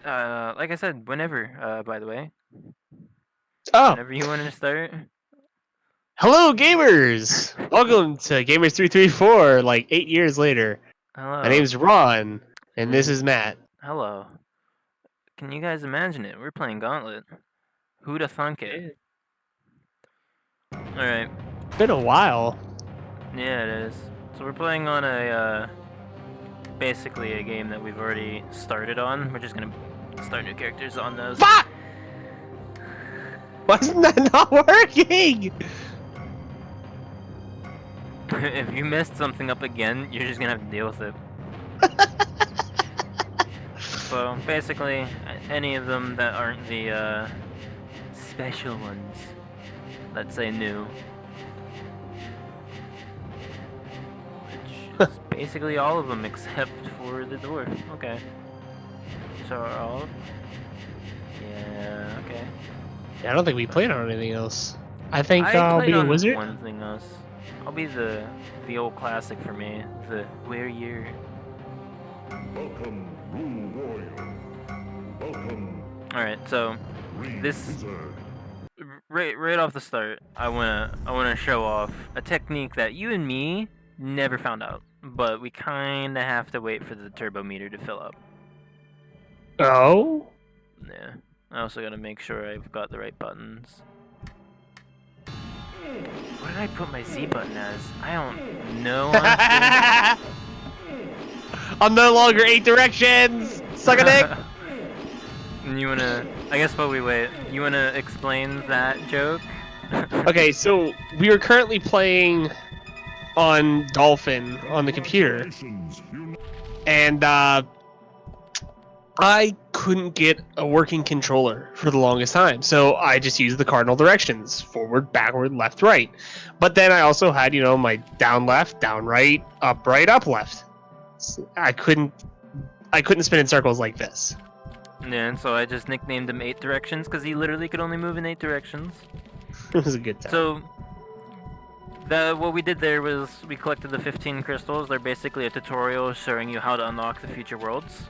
Like I said, whenever. By the way, Oh, whenever you want to start. hello, gamers! Welcome to Gamers 334. Like 8 years later, my Hello. name's Ron, and this And is Matt. hello. Can you guys imagine it? We're playing Gauntlet. Who'da thunk it? It's All right. been a while. Yeah, it is. So we're playing on a basically a game that we've already started on. We're just gonna start new characters on those. Fuck! Why isn't that not working? If you messed something up again, you're just gonna have to deal with it. So basically, any of them that aren't the special ones, let's say new, which is basically all of them except for the dwarf. Okay. So all. Yeah. Okay. Yeah, I don't think we played on anything else. I think I I'll played be a on wizard. one thing else. I'll be the old classic for me. The where you're. Welcome, Rule Warrior. Welcome, All right. So Green this Wizard. right off the start, I wanna show off a technique that you and me never found out, but we kind of have to wait for the turbo meter to fill up. Oh? Yeah. I also gotta make sure I've got the right buttons. What did I put my Z button as? I don't know. Honestly. I'm no longer 8 directions! Suck a dick! And you wanna? I guess while we wait, you wanna explain that joke? Okay, so we are currently playing on Dolphin on the computer. Nations unite. And I couldn't get a working controller for the longest time, so I just used the cardinal directions: forward, backward, left, right. But then I also had, my down left, down right, up left. So I couldn't spin in circles like this. Yeah, and so I just nicknamed him 8 Directions because he literally could only move in 8 directions. It was a good time. So, what we did there was we collected the 15 crystals. They're basically a tutorial showing you how to unlock the future worlds.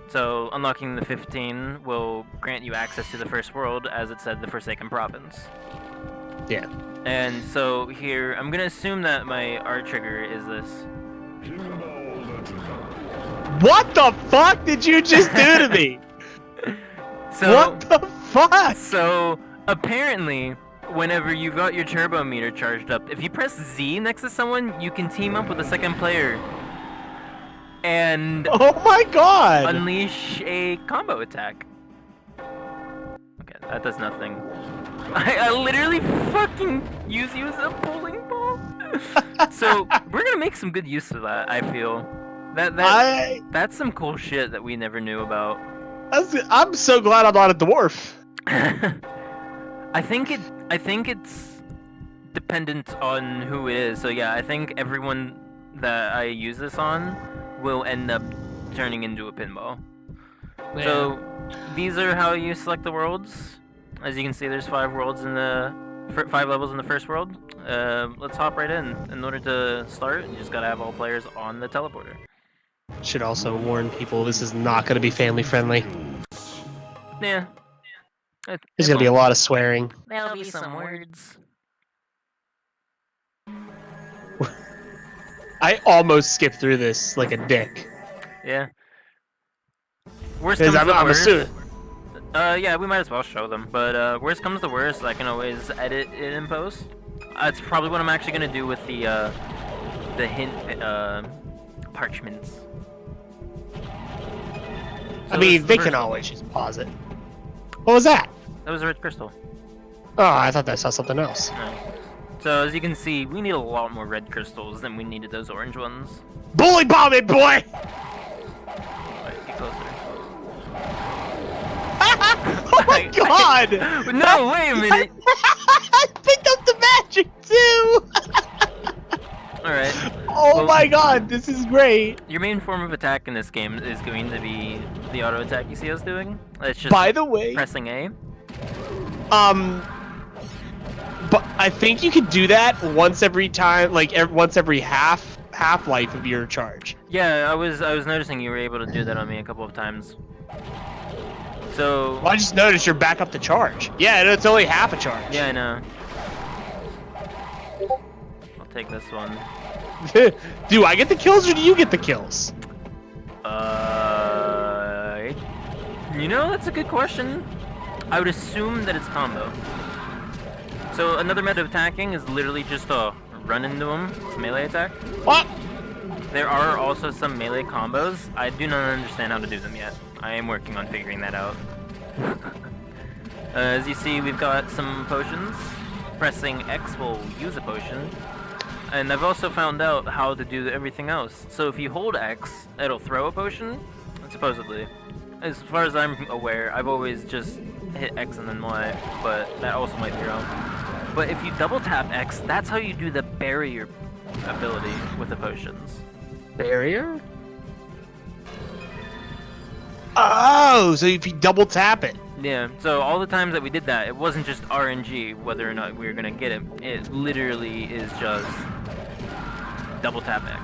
So, unlocking the 15 will grant you access to the first world, as it said, the Forsaken Province. Yeah. And so here, I'm gonna assume that my R trigger is this. Pinball Legend. What the fuck did you just do to me? So, What the fuck? So, apparently, whenever you got your turbo meter charged up, if you press Z next to someone, you can team up with a second player and Oh my god! unleash a combo attack. Okay, that does nothing. I literally fucking use you as a bowling ball. So, we're gonna make some good use of that, I feel. That's some cool shit that we never knew about. I'm so glad I'm not a dwarf. I think it's dependent on who it is. So yeah, I think everyone that I use this on will end up turning into a pinball. Yeah. So these are how you select the worlds. As you can see, there's 5 worlds in the 5 levels in the first world. Let's hop right in. In order to start, you just gotta have all players on the teleporter. Should also warn people this is not going to be family friendly. Yeah. There's going to be a lot of swearing. There'll be some words. I almost skipped through this like a dick. Yeah. Worst Because comes to I'm a worst. student. Yeah, we might as well show them. But worst comes to worst, I can always edit it in post. That's probably what I'm actually gonna do with the hint parchments. I mean, they can always just pause it. What was that? That was a red crystal. Oh, I thought I saw something else. No. So as you can see, we need a lot more red crystals than we needed those orange ones. Bully bomb it, boy! Alright, get closer. Oh my god! No, wait a minute! I picked up the magic too! Alright. Oh Well, my god, this is great! Your main form of attack in this game is going to be the auto attack you see us doing. It's just By the way, pressing A. but I think you could do that once every time, like once every half half-life of your charge. Yeah, I was noticing you were able to do that on me a couple of times. So Well, I just noticed you're back up to charge. Yeah, and it's only half a charge. yeah, I know. I'll take this one. Do I get the kills or do you get the kills? You know, that's a good question. I would assume that it's combo. So another method of attacking is literally just run into them. It's melee attack. What? There are also some melee combos. I do not understand how to do them yet. I am working on figuring that out. As you see, we've got some potions. Pressing X will use a potion. And I've also found out how to do everything else. So if you hold X, it'll throw a potion, supposedly. As far as I'm aware, I've always just hit X and then Y, but that also might be wrong. But if you double tap X, that's how you do the barrier ability with the potions. Barrier? Oh, so if you double tap it. Yeah, so all the times that we did that, it wasn't just RNG whether or not we were gonna get it. It literally is just double tap X.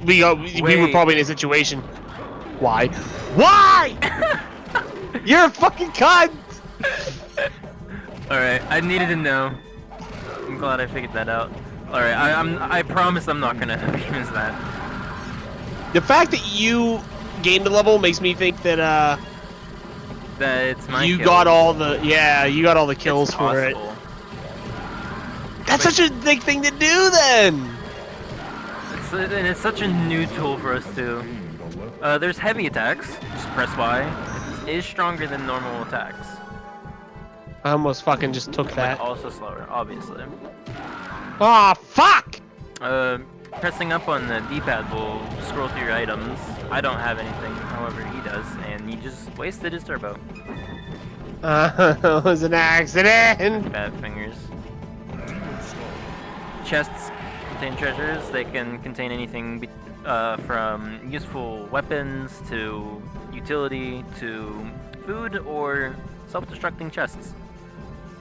We were probably in a situation. Why? Why? You're a fucking cunt! Alright, I needed to know. I'm glad I figured that out. Alright, I promise I'm not gonna use that. The fact that you gained a level makes me think that That it's my you kills. got all the you got all the kills It's for it. possible. That's such a big thing to do then. And it's such a new tool for us too. There's heavy attacks. Just press Y. It is stronger than normal attacks. I almost fucking just took But that. also slower, obviously. Ah, fuck! Pressing up on the D-pad will scroll through your items. I don't have anything, however he does, and he just wasted his turbo. It was an accident. Bad fingers. Chests contain treasures. They can contain anything from useful weapons to utility to food or self-destructing chests.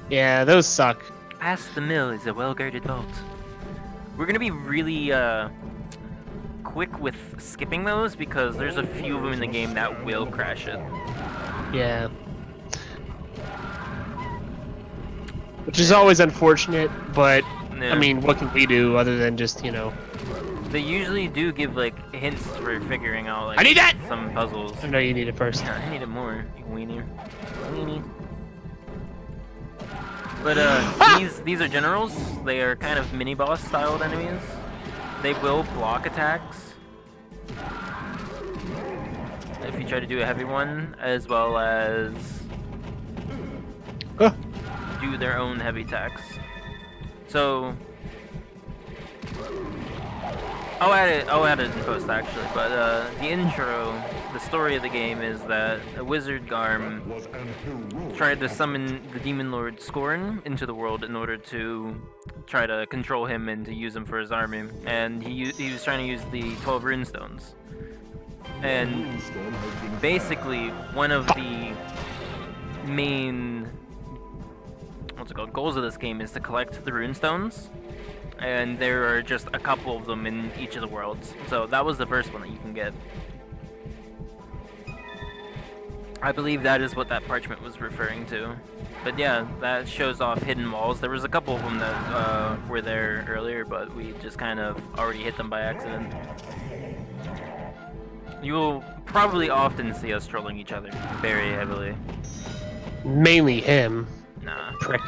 Yeah, those suck. Past the mill is a well-guarded vault. We're gonna be really quick with skipping those because there's a few of them in the game that will crash it. Yeah. Which is always unfortunate, but Yeah. I mean, what can we do other than just, you know? They usually do give like hints for figuring out like I need that! some puzzles. I know you need it first. Yeah, I need it more, you weenie. Weenie. But these are generals. They are kind of mini boss styled enemies. They will block attacks if you try to do a heavy one, as well as do their own heavy attacks. So I'll add it in post actually, but the intro, the story of the game is that a wizard Garm Was an heroic tried to summon the demon lord Scorn into the world in order to try to control him and to use him for his army, and he was trying to use the 12 runestones. And moonstone has been basically one of the main goals of this game is to collect the runestones, and there are just a couple of them in each of the worlds. So that was the first one that you can get. I believe that is what that parchment was referring to. But yeah, that shows off hidden walls. There was a couple of them that were there earlier, but we just kind of already hit them by accident. You will probably often see us trolling each other very heavily. Mainly him. Nah. Prick.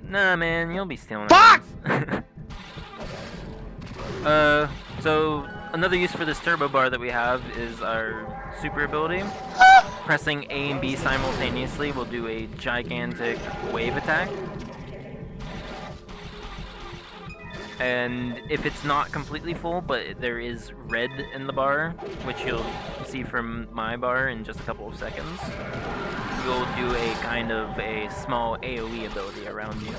Nah, man, you'll be stealing Fuck! things. So another use for this turbo bar that we have is our super ability. Pressing A and B simultaneously will do a gigantic wave attack. And if it's not completely full, but there is red in the bar, which you'll see from my bar in just a couple of seconds, you'll do a kind of a small AoE ability around you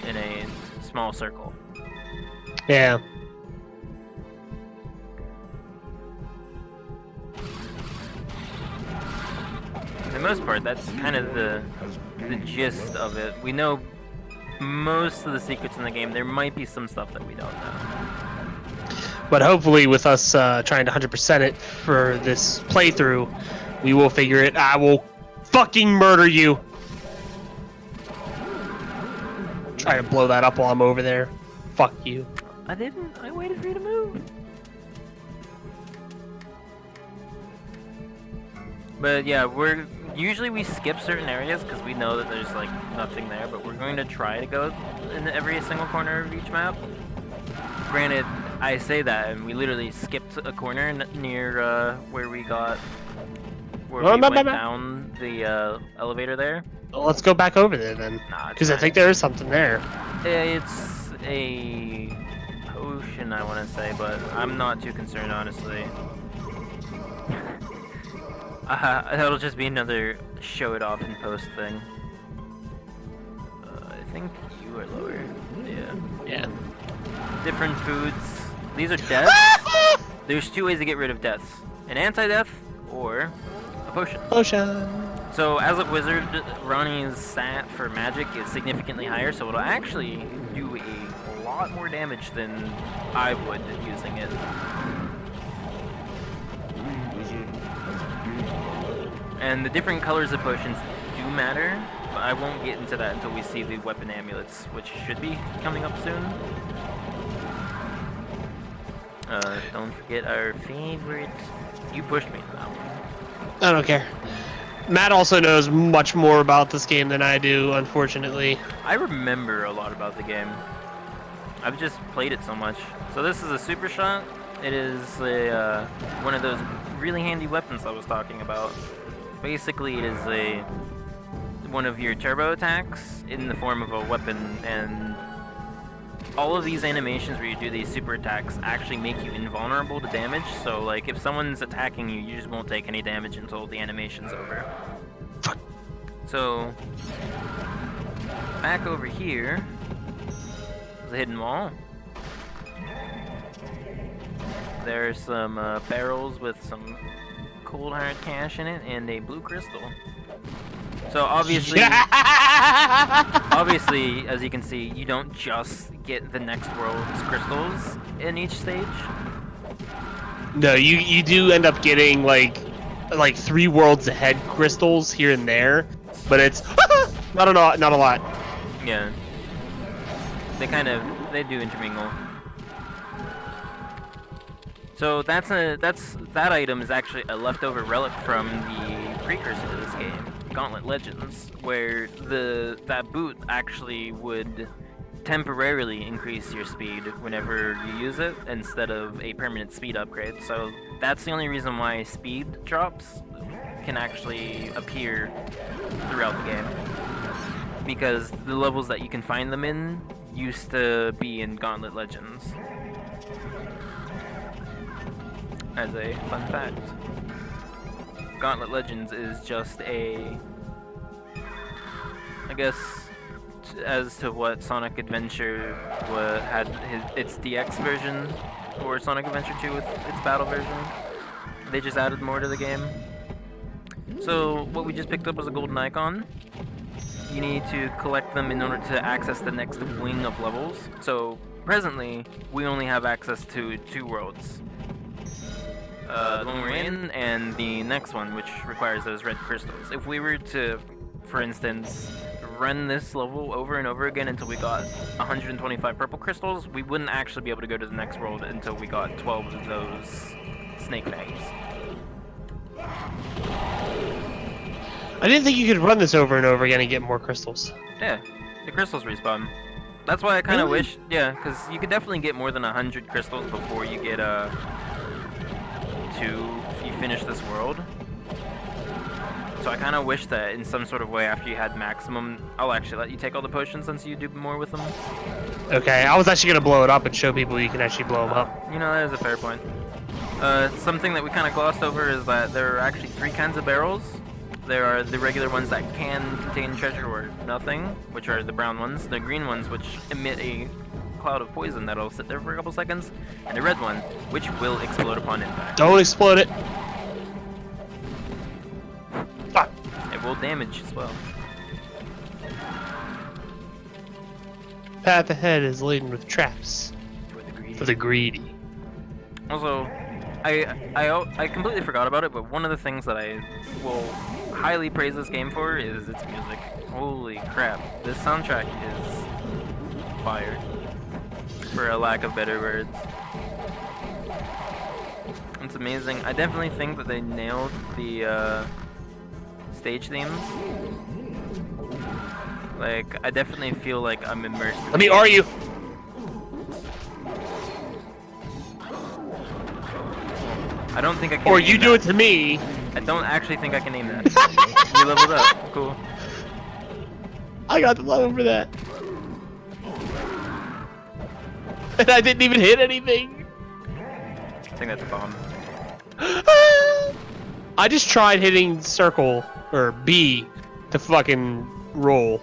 in a small circle. Yeah. For the most part, that's kind of the gist of it. We know most of the secrets in the game. There might be some stuff that we don't know. But hopefully, with us trying to 100% it for this playthrough, we will figure it. I will fucking murder you. Try to blow that up while I'm over there. Fuck you. I didn't. I waited for you to move. But yeah, we skip certain areas because we know that there's like nothing there. But we're going to try to go in every single corner of each map. Granted, I say that, and we literally skipped a corner near where we went down the elevator there. Well, let's go back over there then, Nah, because I think there is something there. it's a potion, I want to say, but I'm not too concerned, honestly. That'll just be another show it off and post thing. I think you are lower. Yeah. Yeah. Different foods. These are deaths. There's two ways to get rid of deaths: an anti-death or a potion. Potion. So as a wizard, Ronnie's stat for magic is significantly higher, so it'll actually do a lot more damage than I would using it. And the different colors of potions do matter, but I won't get into that until we see the weapon amulets, which should be coming up soon. Don't forget our favorite. You pushed me to that one. I don't care. Matt also knows much more about this game than I do, unfortunately. I remember a lot about the game. I've just played it so much. So this is a super shot. It is a one of those really handy weapons I was talking about. Basically, it is one of your turbo attacks in the form of a weapon, and all of these animations where you do these super attacks actually make you invulnerable to damage. So, like, if someone's attacking you, you just won't take any damage until the animation's over. So, back over here is a hidden wall. There's some barrels with some cold hard cash in it and a blue crystal. So obviously, obviously, as you can see, you don't just get the next world's crystals in each stage. No, you do end up getting like 3 worlds ahead crystals here and there, but it's not a lot. Yeah, they do intermingle. So that item is actually a leftover relic from the precursor to this game, Gauntlet Legends, where that boot actually would temporarily increase your speed whenever you use it instead of a permanent speed upgrade. So that's the only reason why speed drops can actually appear throughout the game, because the levels that you can find them in used to be in Gauntlet Legends. As a fun fact, Gauntlet Legends is just I guess, as to what Sonic Adventure had its DX version, or Sonic Adventure 2 with its battle version. They just added more to the game. So what we just picked up was a golden icon. You need to collect them in order to access the next wing of levels. So presently, we only have access to 2 worlds. The one we're in, and the next one, which requires those red crystals. If we were to, for instance, run this level over and over again until we got 125 purple crystals, we wouldn't actually be able to go to the next world until we got 12 of those snake fangs. I didn't think you could run this over and over again and get more crystals. Yeah, the crystals respawn. That's why I kind of Really? wish, yeah, because you could definitely get more than 100 crystals before you get if you finish this world. So I kind of wish that in some sort of way, after you had maximum, I'll actually let you take all the potions since you do more with them. Okay, I was actually gonna blow it up and show people you can actually blow them up. You know, that is a fair point. Something that we kind of glossed over is that there are actually 3 kinds of barrels. There are the regular ones that can contain treasure or nothing, which are the brown ones. The green ones, which emit a cloud of poison that'll sit there for a couple seconds. And the red one, which will explode upon impact. Don't explode it. Fuck. It will damage as well. Path ahead is laden with traps For the greedy. for the greedy. Also, I completely forgot about it, but one of the things that I will highly praise this game for is its music. Holy crap, this soundtrack is fire, for a lack of better words. It's amazing. I definitely think that they nailed the stage themes. Like, I definitely feel like I'm immersed in Let me argue. I don't think I can. Or name you do that. it to me. I don't actually think I can name that. You leveled up. Cool. I got the level for that. And I didn't even hit anything. I think that's a bomb. I just tried hitting circle or B to fucking roll.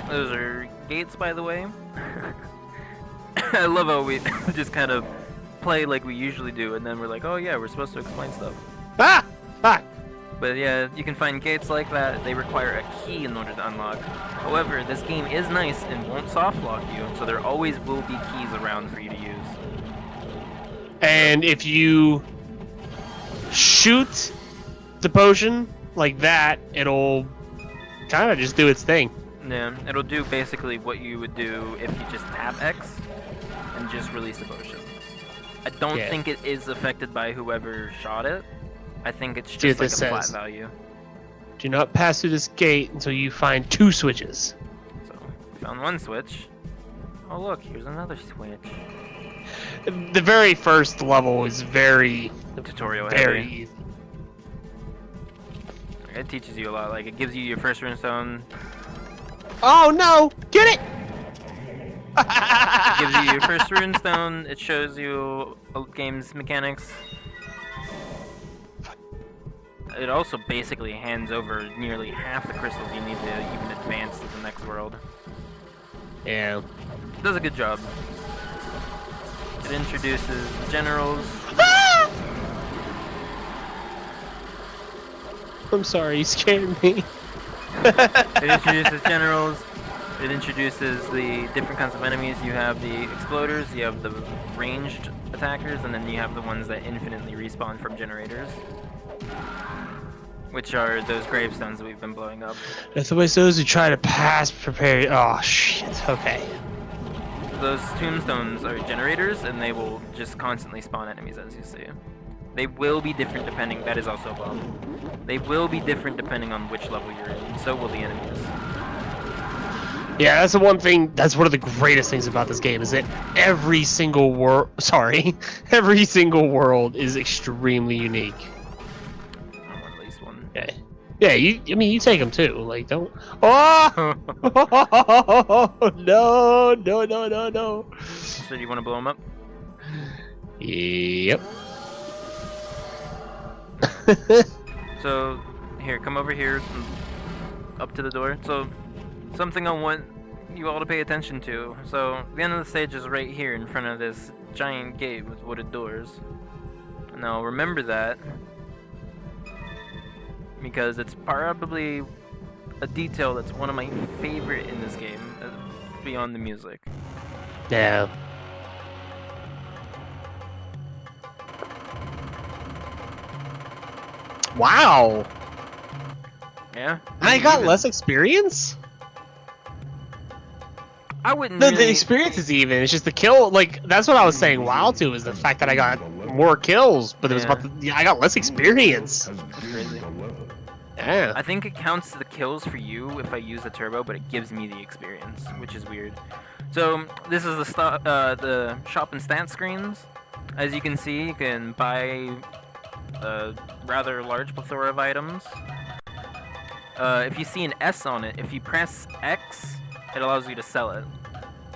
Those are gates, by the way. I love how we just kind of play like we usually do, and then we're like, oh yeah, we're supposed to explain stuff. Ah! Ah! But yeah, you can find gates like that. They require a key in order to unlock. However, this game is nice and won't soft lock you, so there always will be keys around for you to use. And if you shoot the potion like that, it'll kind of just do its thing. Yeah, it'll do basically what you would do if you just tap X and just release the potion. I don't think it is affected by whoever shot it. I think it's just like a flat value. Do not pass through this gate until you find 2 switches. So, found 1 switch. Oh look, here's another switch. The very first level is very Tutorial very heavy. easy. It teaches you a lot. Like, it gives you your first runestone. Oh no! Get it! It gives you your first runestone. It shows you game's mechanics. It also basically hands over nearly half the crystals you need to even advance to the next world. Yeah. It does a good job. It introduces generals. I'm sorry, you scared me. It introduces generals. It introduces the different kinds of enemies. You have the exploders, you have the ranged attackers, and then you have the ones that infinitely respawn from generators. Which are those gravestones that we've been blowing up. That's always those who try to pass prepare. Oh shit. Okay. Those tombstones are generators, and they will just constantly spawn enemies, as you see. They will be different depending. That is also a bomb. They will be different depending on which level you're in. So will the enemies. Yeah, that's the one thing. That's one of the greatest things about this game is that every single world. Sorry, every single world is extremely unique. I want at least one. Yeah. Yeah, I mean, you take them too. Like, don't. Oh! No! No! No! No! No! So do you want to blow them up? Yep. So, here, come over here, up to the door. So, something I want you all to pay attention to. So, the end of the stage is right here in front of this giant gate with wooded doors. Now, remember that, because it's probably a detail that's one of my favorite in this game, beyond the music. Yeah. Wow. Yeah? I got less experience? I wouldn't No, really... the experience is even. It's just the kill. Like, that's what I was saying WoW to, is the fact that I got more kills, but it was about the, I got less experience. Crazy. Yeah. I think it counts the kills for you if I use the turbo, but it gives me the experience, which is weird. So this is the shop and stat screens. As you can see, you can buy a rather large plethora of items. If you see an S on it, if you press X, it allows you to sell it.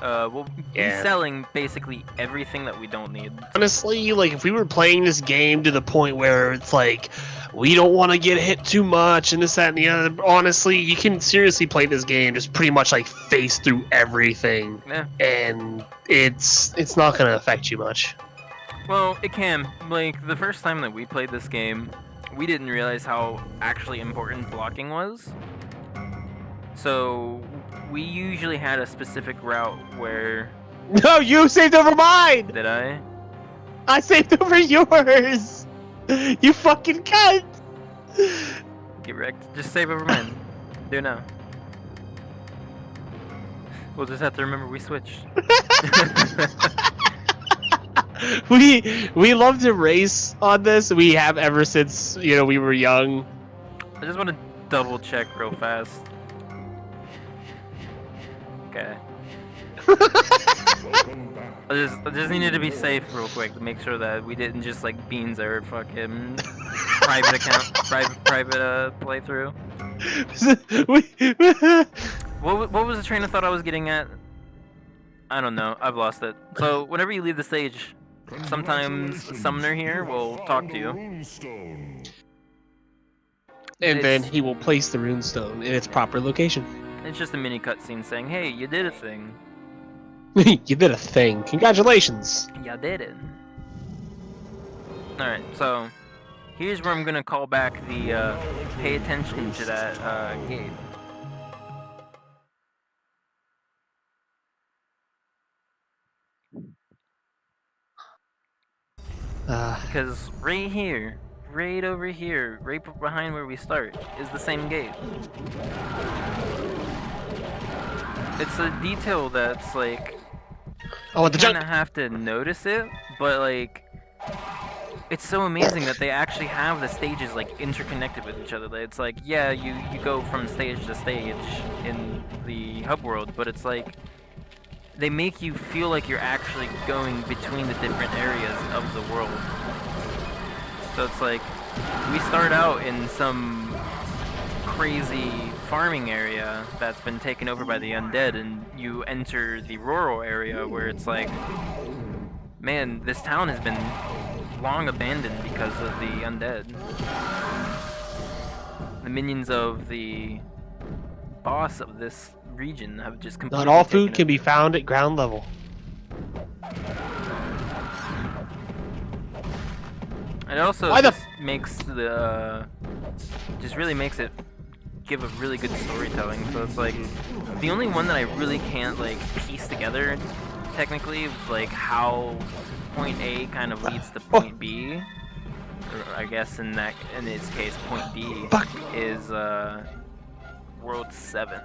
We'll be selling basically everything that we don't need. Honestly, like, if we were playing this game to the point where it's like, we don't want to get hit too much and this, that, and the other, honestly, you can seriously play this game just pretty much like face through everything. Yeah. And it's not going to affect you much. Well, it can. Like, the first time that we played this game, we didn't realize how actually important blocking was. So we usually had a specific route where... No, you saved over mine! Did I? I saved over yours! You fucking cunt! Get wrecked. Just save over mine. Do it now. We'll just have to remember we switched. We love to race on this. We have ever since, you know, we were young. I just want to double check real fast. Okay. Welcome back. I just needed to be safe real quick to make sure that we didn't just like beans our fucking private account, private playthrough. What was the train of thought I was getting at? I don't know. I've lost it. So whenever you leave the stage, sometimes Summoner here will talk to you. Runestone. And then It's- he will place the runestone in its proper location. It's just a mini cutscene saying, "Hey, you did a thing. You did a thing. Congratulations. You did it." All right. So here's where I'm gonna call back the pay attention to that gate. Because right here, right over here, right behind where we start, is the same gate. It's a detail that's like, Oh, the you kind junk. of have to notice it, but like, it's so amazing that they actually have the stages like interconnected with each other. Like, it's like, yeah, you go from stage to stage in the hub world, but it's like, they make you feel like you're actually going between the different areas of the world. So it's like, we start out in some crazy farming area that's been taken over by the undead, and you enter the rural area where it's like, man, this town has been long abandoned because of the undead. The minions of the boss of this region have just completely Not all taken food can be found at ground level. It also Why the just makes the just really makes it give a really good storytelling. So it's like the only one that I really can't like piece together technically is like how point A kind of leads to point B. Or I guess in its case point B Fuck. is World 7.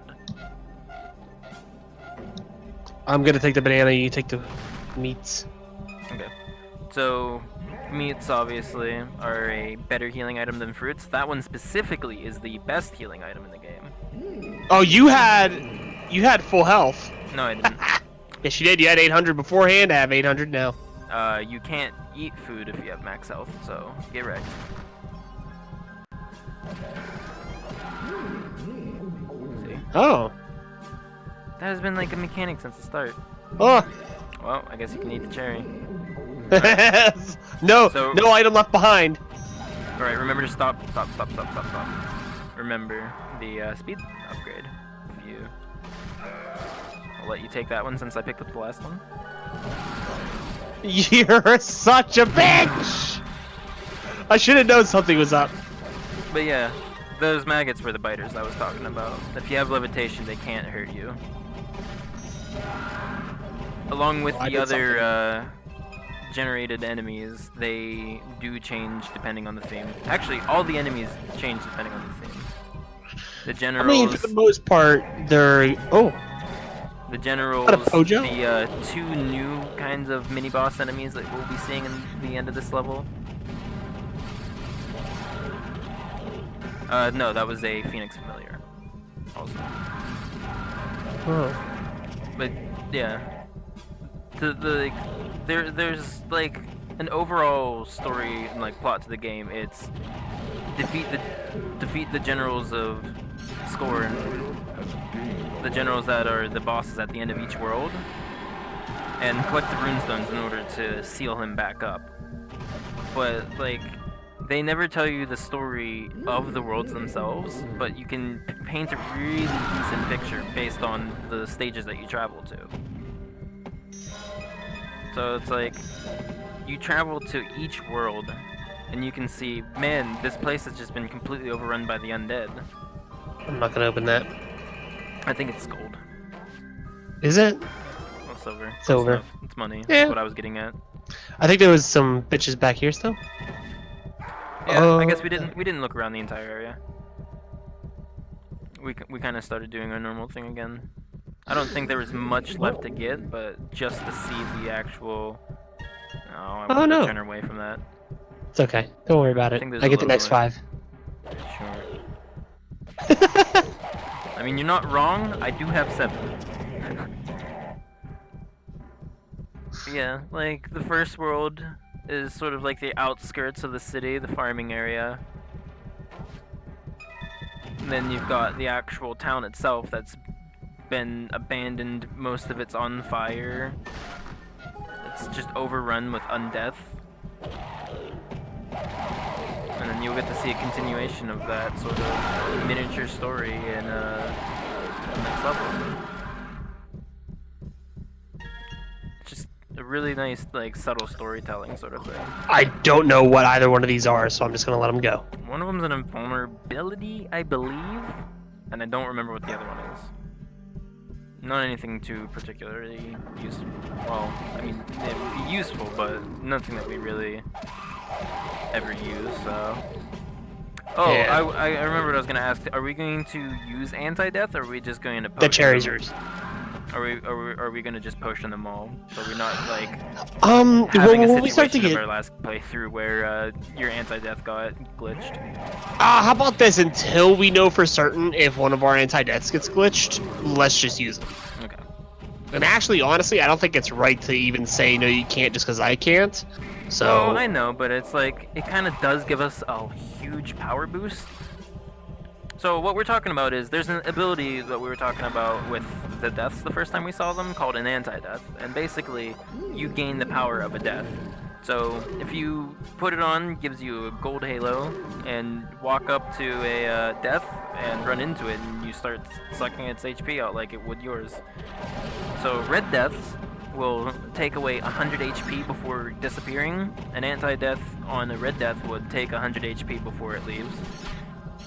I'm gonna take the banana, you take the meats. Okay. So, meats obviously are a better healing item than fruits. That one specifically is the best healing item in the game. Oh, you had full health. No, I didn't. Yes, you did. You had 800 beforehand. I have 800 now. You can't eat food if you have max health, so get wrecked. See? Oh. That has been like a mechanic since the start. Oh. Well, I guess you can eat the cherry. No, So- no item left behind. Alright, remember to stop. Remember the speed upgrade. If you... I'll let you take that one since I picked up the last one. You're such a bitch! I should have known something was up. But yeah, those maggots were the biters I was talking about. If you have levitation, they can't hurt you. Along with Well, I the did other generated enemies, they do change depending on the theme. Actually, all the enemies change depending on the theme. The I generals, mean, for the most part, they're... Oh. the generals, Not a Pojo? the two new kinds of mini boss enemies that we'll be seeing in the end of this level. No, that was a Phoenix Familiar. Also. Oh. But yeah, there's like an overall story and like plot to the game. It's defeat the generals of Scorn, the generals that are the bosses at the end of each world, and collect the runestones in order to seal him back up. But like, they never tell you the story of the worlds themselves, but you can paint a really decent picture based on the stages that you travel to. So it's like, you travel to each world, and you can see, man, this place has just been completely overrun by the undead. I'm not gonna open that. I think it's gold. Is it? Well, silver. Close Silver. enough. It's money. Yeah. That's what I was getting at. I think there was some bitches back here still. Yeah, I guess we didn't look around the entire area. We kind of started doing our normal thing again. I don't think there was much left to get, but just to see the actual. Oh, I Oh, wanted no. to turn away from that. It's okay. Don't worry about I it. think there's I a get the little next more. 5. Sure. I mean, you're not wrong. I do have 7. Yeah, like the first world is sort of like the outskirts of the city, the farming area. And then you've got the actual town itself that's been abandoned, most of it's on fire. It's just overrun with undeath. And then you'll get to see a continuation of that sort of miniature story in the next level. Just a really nice, like, subtle storytelling sort of thing. I don't know what either one of these are, so I'm just gonna let them go. One of them's an invulnerability, I believe, and I don't remember what the other one is. Not anything too particularly useful. Well, I mean, it would be useful, but nothing that we really ever use, so... Oh, Yeah. I remember what I was going to ask. Are we going to use anti-death, or are we just going to The potion cherries them? are yours. Are we going to just potion them all? So we're not, like, Well, having a when we start to situation of get, our last playthrough where your anti-death got glitched. how about this? Until we know for certain if one of our anti-deaths gets glitched, let's just use them. Okay. And actually, honestly, I don't think it's right to even say no, you can't just because I can't. So Oh, I know, but it's like, it kind of does give us a huge power boost. So what we're talking about is, there's an ability that we were talking about with the deaths the first time we saw them, called an anti-death. And basically, you gain the power of a death. So if you put it on, gives you a gold halo, and walk up to a death and run into it, and you start sucking its HP out like it would yours. So red deaths will take away 100 HP before disappearing. An anti-death on a red death would take 100 HP before it leaves.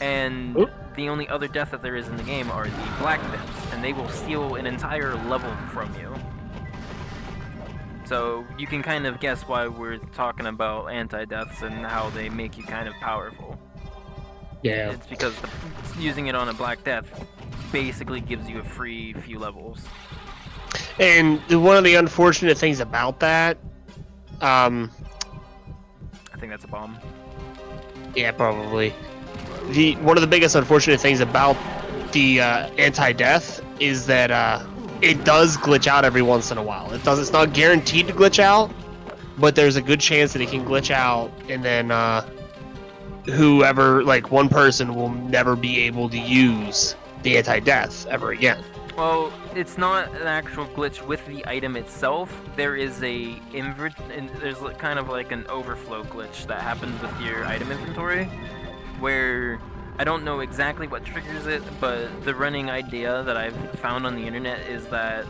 And Oop. the only other death that there is in the game are the black deaths, and they will steal an entire level from you. So you can kind of guess why we're talking about anti-deaths and how they make you kind of powerful. yeah. It's because using it on a black death basically gives you a free few levels. And one of the unfortunate things about that, I think that's a bomb. yeah, probably. One of the biggest unfortunate things about the anti-death is that it does glitch out every once in a while. It's not guaranteed to glitch out, but there's a good chance that it can glitch out, and then whoever, like, one person will never be able to use the anti-death ever again. Well, it's not an actual glitch with the item itself. There is there's kind of like an overflow glitch that happens with your item inventory, where I don't know exactly what triggers it, but the running idea that I've found on the internet is that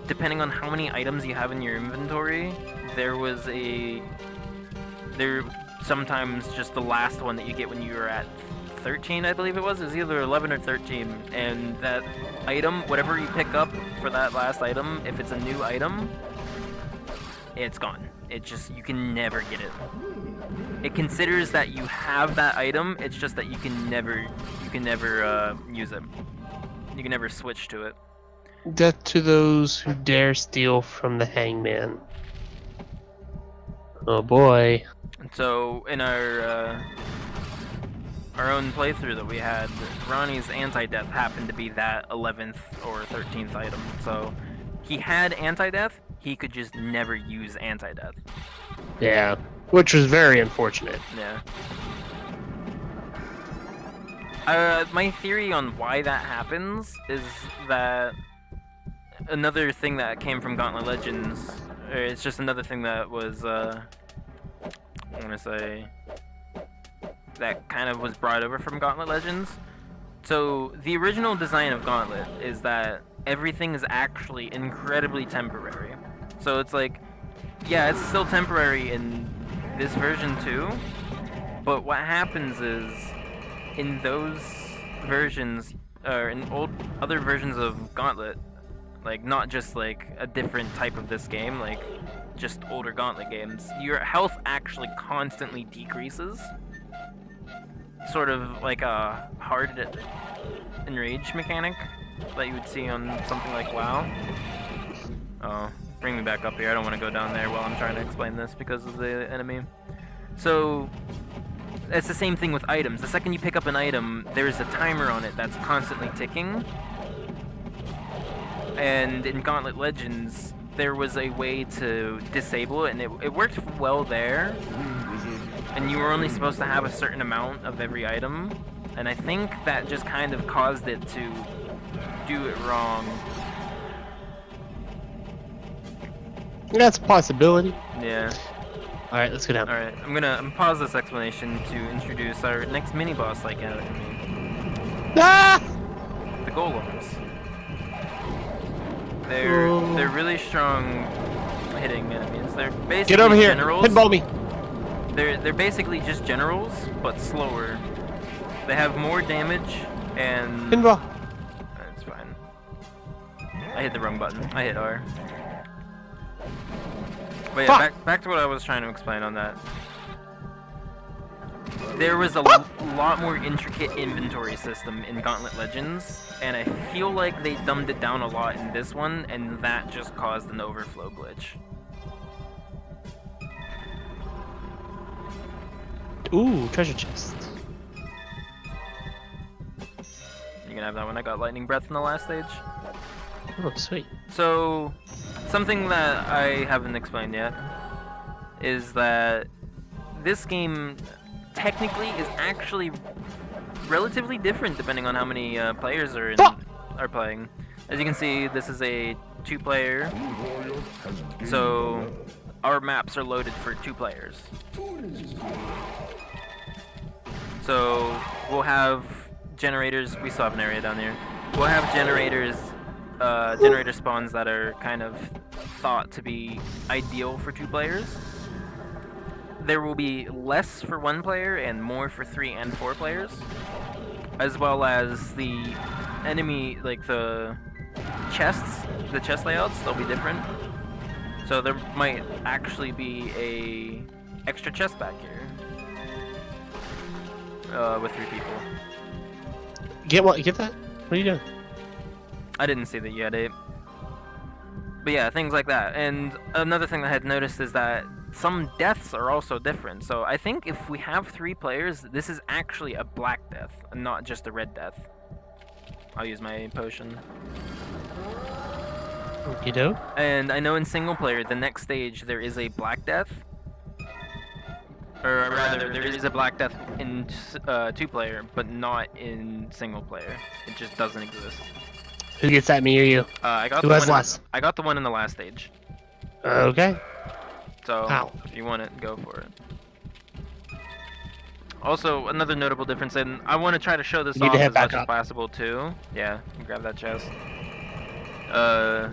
depending on how many items you have in your inventory, sometimes just the last one that you get when you were at 13, I believe it was either 11 or 13, and that item, whatever you pick up for that last item, if it's a new item, it's gone. You can never get it. It considers that you have that item, it's just that you can never use it. You can never switch to it. Death to those who dare steal from the hangman. Oh boy. And so in our own playthrough that we had, Ronnie's anti-death happened to be that 11th or 13th item. So he had anti-death, he could just never use anti-death. Yeah. Which was very unfortunate. Yeah. My theory on why that happens is that another thing that came from Gauntlet Legends, or it's just another thing that was, I want to say, that kind of was brought over from Gauntlet Legends. So the original design of Gauntlet is that everything is actually incredibly temporary. So it's like, yeah, it's still temporary in this version too, but what happens is in those versions, or in other versions of Gauntlet, like not just like a different type of this game, like just older Gauntlet games, your health actually constantly decreases. Sort of like a hard enrage mechanic that you would see on something like WoW. Oh, bring me back up here. I don't want to go down there while I'm trying to explain this because of the enemy. So, it's the same thing with items. The second you pick up an item, there's a timer on it that's constantly ticking. And in Gauntlet Legends, there was a way to disable it, and it worked well there. And you were only supposed to have a certain amount of every item. And I think that just kind of caused it to do it wrong. That's a possibility. Yeah. Alright, let's go down. Alright, I'm gonna pause this explanation to introduce our next mini-boss like enemy. Ah! The Golems. They're really strong hitting enemies. They're basically Get over here! generals. Pinball me! They're basically just generals, but slower. They have more damage and... Pinball! That's fine. I hit the wrong button. I hit R. But yeah, back to what I was trying to explain on that. There was a lot more intricate inventory system in Gauntlet Legends, and I feel like they dumbed it down a lot in this one, and that just caused an overflow glitch. Ooh, treasure chest. You can have that one. I got lightning breath in the last stage. Oh, sweet. So, something that I haven't explained yet is that this game technically is actually relatively different depending on how many players are playing. As you can see, this is a 2-player, so our maps are loaded for 2 players. So we'll have generators. We still have an area down here. We'll have generators. Generator spawns that are kind of thought to be ideal for 2 players. There will be less for 1 player and more for 3 and 4 players, as well as the enemy, like the chests, the chest layouts, they'll be different. So there might actually be a extra chest back here with 3 people. Get what? Get that? What are you doing? I didn't see that yet, but yeah, things like that. And another thing I had noticed is that some deaths are also different. So I think if we have 3 players, this is actually a black death, and not just a red death. I'll use my potion. You do? And I know in single player, the next stage, there is a black death. Or rather, there is a black death in 2-player, but not in single player. It just doesn't exist. Who gets that, me or you? I got Who the has one. less? I got the one in the last stage. Okay. So Ow. if you want it, go for it. Also, another notable difference, and I want to try to show this Need off to head as much back as up. possible too. Yeah, grab that chest. I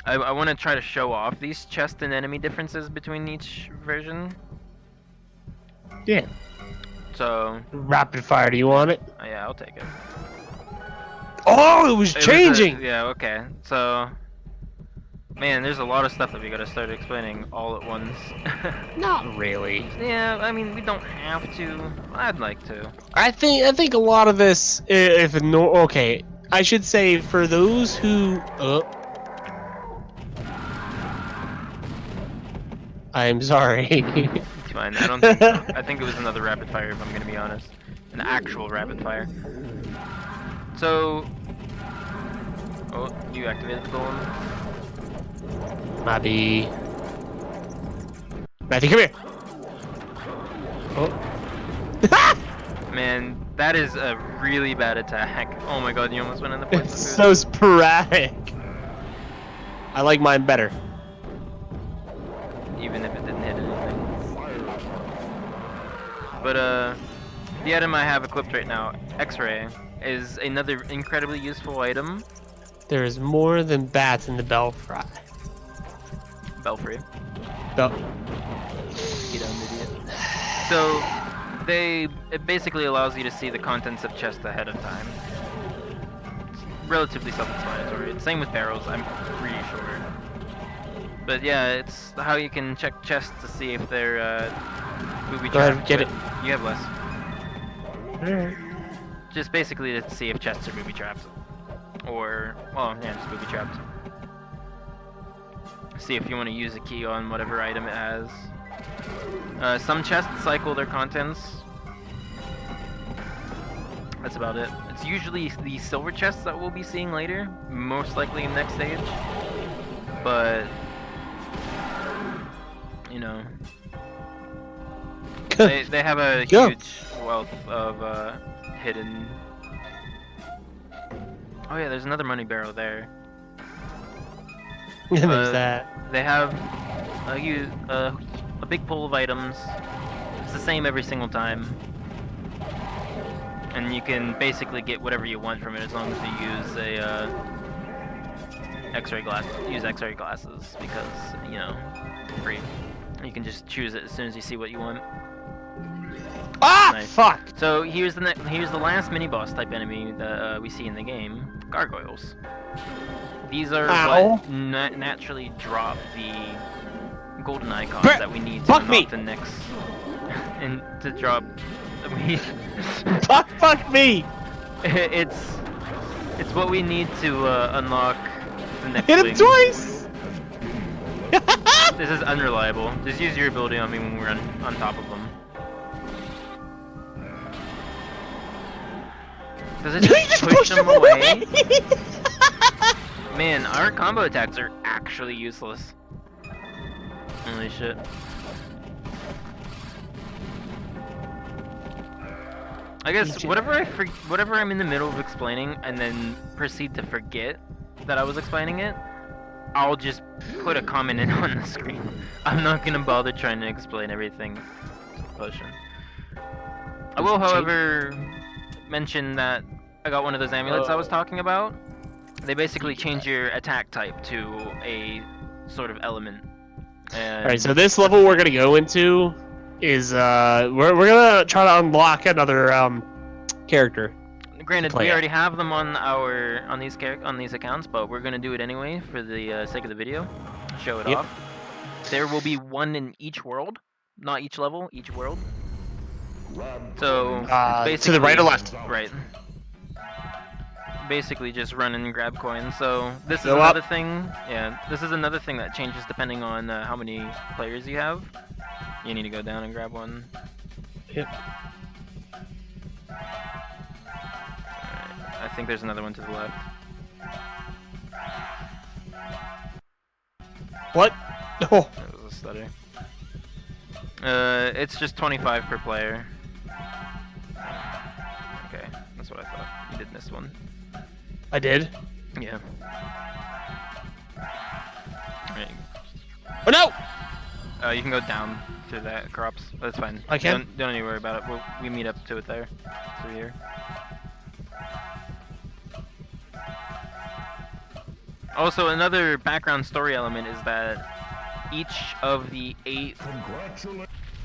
want to try to show off these chest and enemy differences between each version. Yeah. So, Rapid fire, do you want it? yeah, I'll take it. Oh, it was changing! Yeah, okay. So, man, there's a lot of stuff that we gotta start explaining all at once. Not really. Yeah, I mean, we don't have to. I'd like to. I think a lot of this, okay, I should say for those who, I'm sorry. It's fine. I don't think so. I think it was another rapid fire, if I'm gonna be honest. An actual rapid fire. So, oh, you activated the golem. Matthew, come here. Oh. Man, that is a really bad attack. Oh my god, you almost went in the poison It's food. so sporadic. I like mine better. Even if it didn't hit anything. But the item I have equipped right now, X-Ray, is another incredibly useful item. There is more than bats in the belfry. Belfry. Bel You dumb idiot. So, it basically allows you to see the contents of chests ahead of time. It's relatively self-explanatory. Same with barrels, I'm pretty sure. But yeah, it's how you can check chests to see if they're booby Go ahead, trapped. get it. You have less. Alright. Just basically to see if chests are booby trapped. Or, well, yeah, just booby trapped. See if you want to use a key on whatever item it has. Some chests cycle their contents. That's about it. It's usually the silver chests that we'll be seeing later, most likely in next stage. But, you know, they have a Go. huge wealth of hidden. Oh yeah, there's another money barrel there. Yeah, there's that. They have a big pool of items. It's the same every single time. And you can basically get whatever you want from it as long as you use a X-ray glass. Use X-ray glasses because, you know, free. You can just choose it as soon as you see what you want. Ah, Nice. fuck! So here's the last mini boss type enemy that we see in the game, gargoyles. These are Ow. what naturally drop the golden icons Brett, that we need to fuck unlock me. the next and to drop. Fuck me! It's what we need to unlock the next Hit him wing. twice! This is unreliable. Just use your ability on me when we're on top of them. Does it You just just push pushed them him away? Man, our combo attacks are actually useless. Holy shit. I guess whatever I'm in the middle of explaining and then proceed to forget that I was explaining it, I'll just put a comment in on the screen. I'm not gonna bother trying to explain everything. Potion. I will, however, mention that I got one of those amulets I was talking about. They basically change your attack type to a sort of element. Alright, so this level we're gonna go into is we're gonna try to unlock another character. Granted, play we it. already have them on these accounts, but we're gonna do it anyway for the sake of the video. Show it Yep. off. There will be one in each world, not each level, each world. So it's to the right or left? Right. Basically, just run and grab coins. So this is Go up. another thing. Yeah, this is another thing that changes depending on how many players you have. You need to go down and grab one. Yep. I think there's another one to the left. What? Oh, That was a stutter. It's just 25 per player. Okay, that's what I thought. You did miss one. I did. Yeah. Right. Oh no! You can go down through that crops. That's fine. I can? Don't even worry about it. We meet up to it there. Through here. Also, another background story element is that each of the 8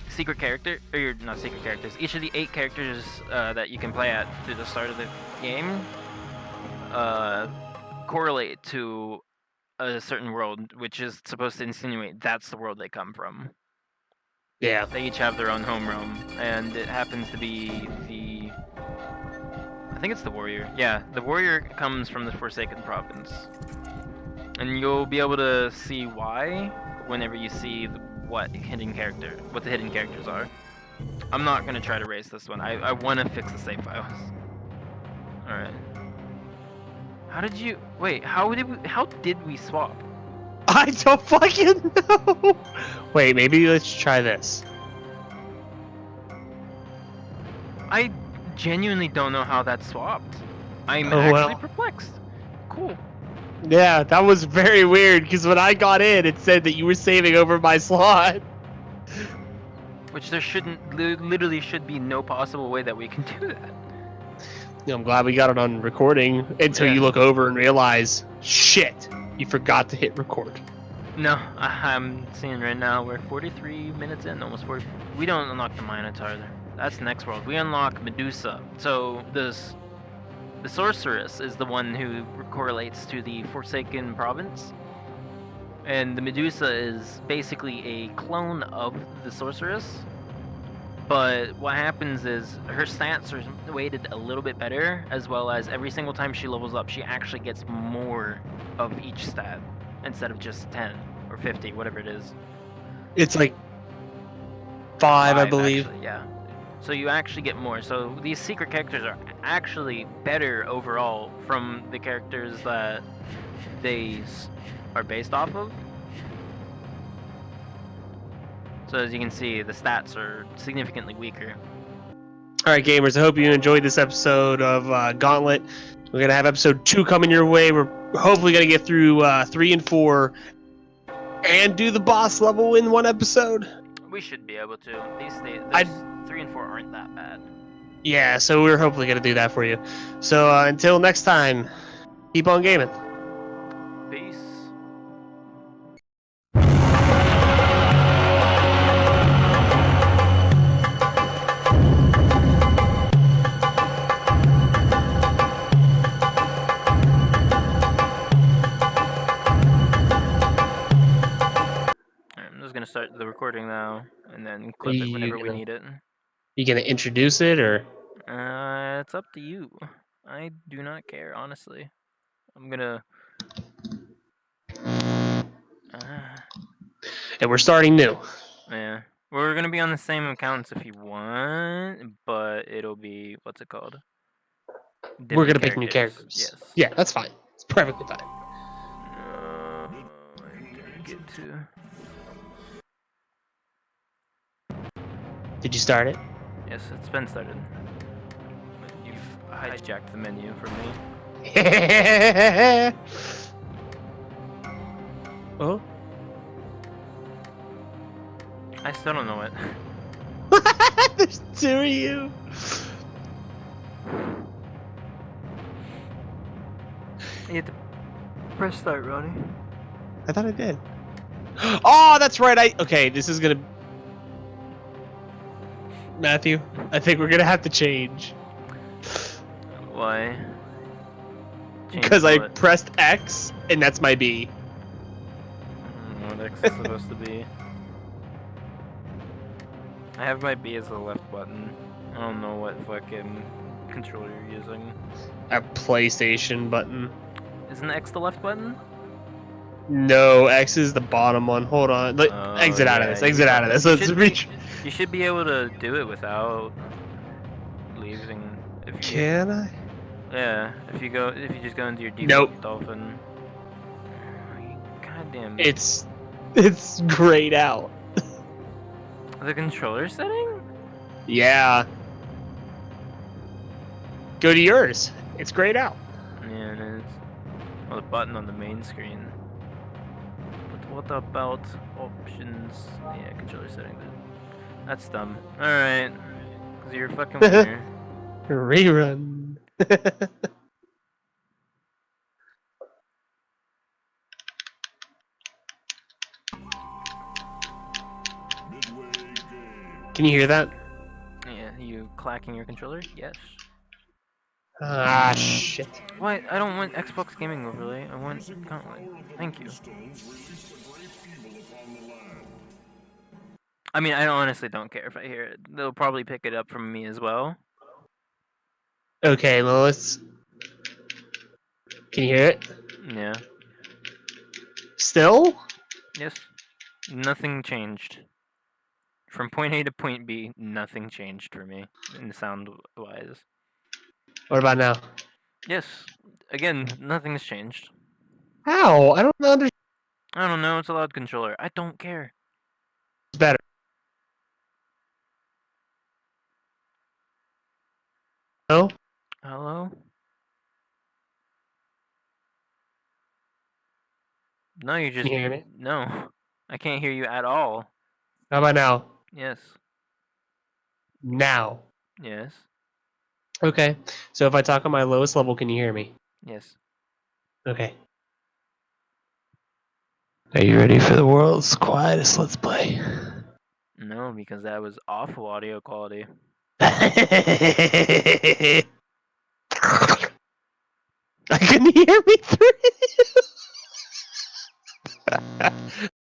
secret characters, or not secret characters, each of the 8 characters that you can play at through the start of the game correlate to a certain world, which is supposed to insinuate that's the world they come from. Yeah. They each have their own home realm, and it happens to be the... I think it's the warrior. Yeah, the warrior comes from the Forsaken Province. And you'll be able to see why whenever you see what the hidden characters are. I'm not gonna try to race this one. I want to fix the save files. All right. How did you? Wait. How did we swap? I don't fucking know. Wait, maybe let's try this. I genuinely don't know how that swapped. I'm Oh, actually well. perplexed. Cool. Yeah, that was very weird because when I got in, it said that you were saving over my slot. Which there literally should be no possible way that we can do that. I'm glad we got it on recording until Yeah. you look over and realize, shit, you forgot to hit record. No, I'm seeing right now we're 43 minutes in, almost 40. We don't unlock the Minotaur. That's next world. We unlock Medusa. So the The sorceress is the one who correlates to the Forsaken province. And the Medusa is basically a clone of the sorceress. But what happens is her stats are weighted a little bit better, as well as every single time she levels up, she actually gets more of each stat instead of just 10 or 50, whatever it is. It's like 5, I believe. Actually, yeah. So you actually get more. So these secret characters are actually better overall from the characters that they are based off of. So as you can see, the stats are significantly weaker. All right, gamers. I hope you enjoyed this episode of Gauntlet. We're gonna have episode 2 coming your way. We're hopefully gonna get through 3 and 4 and do the boss level in one episode. We should be able to. These 3 and 4 aren't that bad. Yeah, so we're hopefully gonna do that for you. So until next time, keep on gaming. Peace. I'm just gonna start the recording now, and then clip it whenever we need it. You gonna introduce it or? It's up to you. I do not care, honestly. I'm gonna. And we're starting new. Yeah, we're gonna be on the same accounts if you want, but it'll be what's it called? We're gonna pick new characters. Yes. Yeah, that's fine. It's perfectly fine. I didn't get to. Did you start it? Yes, it's been started. But you've hijacked the menu from me. Oh. I still don't know it. There's 2 of you. You have to press start, Ronnie. I thought I did. Oh, that's right. Okay, this is gonna. Matthew, I think we're gonna have to change. Why? Because I pressed X and that's my B. I don't know what X is supposed to be. I have my B as the left button. I don't know what fucking controller you're using. A PlayStation button. Isn't X the left button? No, X is the bottom one. Hold on. Exit out of this. Exit out of this. Let's reach. You should be able to do it without leaving. If you, Can I? Yeah, if you just go into your default Nope. dolphin. Goddamn. It's grayed out. The controller setting? Yeah. Go to yours. It's grayed out. Yeah, it is. Well, the button on the main screen. But what about options? Yeah, controller settings. That's dumb. Alright. Because you're a fucking winner. Rerun. Can you hear that? Yeah, you clacking your controller? Yes. Ah, shit. What? I don't want Xbox Gaming Overlay. I want Gauntlet. Thank you. I mean, I honestly don't care if I hear it. They'll probably pick it up from me as well. Okay, well, let's. Can you hear it? Yeah. Still? Yes. Nothing changed. From point A to point B, nothing changed for me in sound-wise. What about now? Yes. Again, nothing's changed. How? I don't understand. I don't know. It's a loud controller. I don't care. It's better. No? Hello? No, you just... Can you hear me? No. I can't hear you at all. How about now? Yes. Now. Yes. Okay. So if I talk on my lowest level, can you hear me? Yes. Okay. Are you ready for the world's quietest Let's Play? No, because that was awful audio quality. I couldn't hear me through.